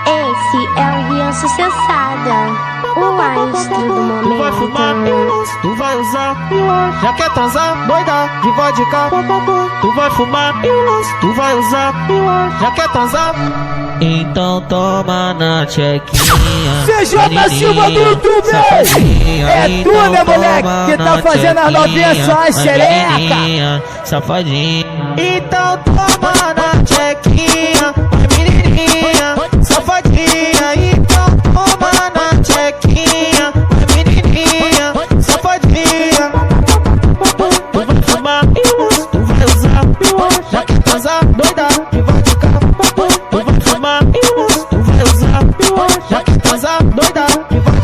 Esse é o Rian Sucessada, o astro do momento. Tu vai fumar, tu vai usar, já quer transar, doida de vodka. Tu vai fumar, tu vai usar, já quer transar. Então toma na tchequinha. CJ Silva do YouTube! É tu, né, moleque? Que tá fazendo as novinhas só as xereca. Safadinha. Então toma na tchequinha, menininha, safadinha. Então toma na tchequinha, menininha, safadinha. Tu vai fumar, tu vai usar, já quer transar, doida de vodka. Tu vai fumar, tu vai usar, já quer transar, doida de vodka.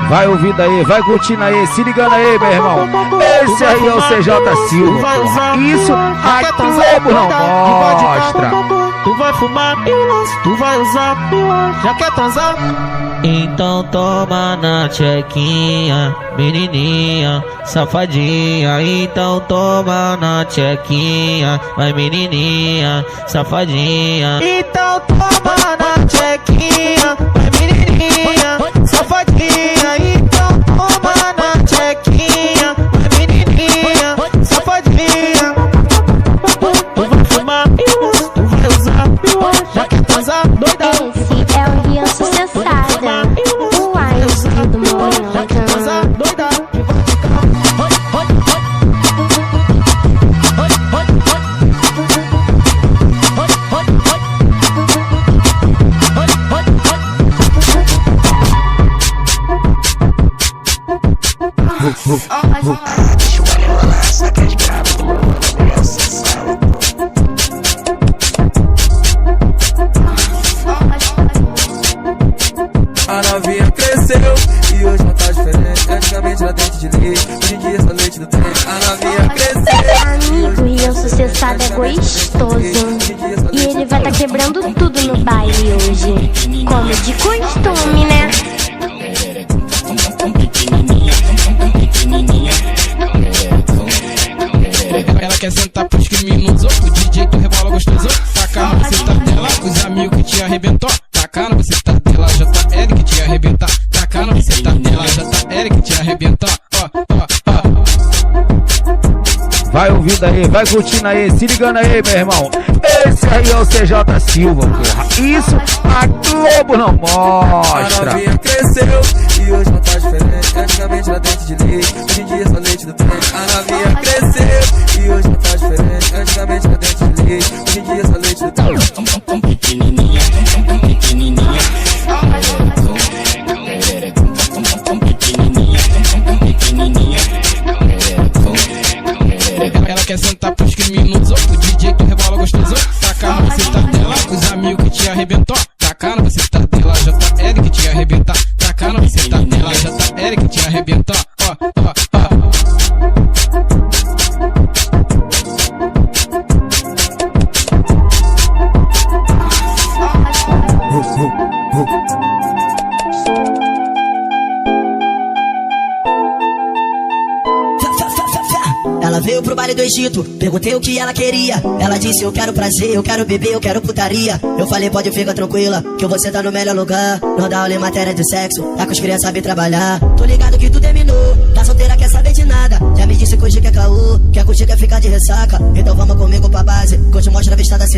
Vai ouvindo aí, vai curtindo aí, se ligando aí, meu irmão. Esse aí é o CJ Silva. Isso a Globo não mostra. Tu vai fumar, tu vai usar, já quer transar? Então toma na tchequinha, menininha, safadinha. Então toma na tchequinha, vai menininha, safadinha. Então toma na tchequinha, vai menininha, safadinha. Então toma na tchequinha, vai menininha, safadinha. Tu vai fumar, tu vai usar, já quer transar, doida. Esse é o Rian Sucessada, o astro do momento. Já quer transar, doida. A novinha cresceu e hoje não tá diferente. Antigamente era dente de leite, hoje em dia é só leite do trem. A novinha cresceu. Amigo, Rian Sucessada é gostoso, e ele vai tá quebrando tudo no baile hoje, como de costume, né? Ela quer sentar pros criminosos, o DJ tu rebola gostoso. Taca no buceta dela, os amigos que te arrebentou. Taca no buceta dela, JL que te arrebentar. Taca no buceta dela, JL que te arrebentar. Vai ouvindo aí, vai curtindo aí, se ligando aí, meu irmão. Esse aí é o CJ Silva, porra. Isso a Globo não mostra. A novinha cresceu e hoje não tá diferente. Antigamente era dente de leite, hoje em dia é só leite do trem. A novinha cresceu e hoje não tá diferente. Antigamente era dente de leite, hoje em dia é só leite do trem. Pequenininha, pequenininha. Ela quer sentar pros criminosos, o DJ tu rebola gostoso. Taca no buceta dela, os amigos que te arrebentou. Taca no buceta dela, JL que te arrebentar. Taca no buceta dela, JL que te arrebentar. Ela veio pro baile do Egito, perguntei o que ela queria. Ela disse eu quero prazer, eu quero beber, eu quero putaria. Eu falei pode ficar tranquila, que eu vou sentar no melhor lugar. Não dá aula em matéria de sexo, tá com as crianças saber trabalhar. Tô ligado que tu terminou, tá solteira quer saber de nada. Já me disse que hoje quer caô, quer curtir, quer ficar de ressaca. Então vamos comigo pra base, que eu te mostro a vista da cidade.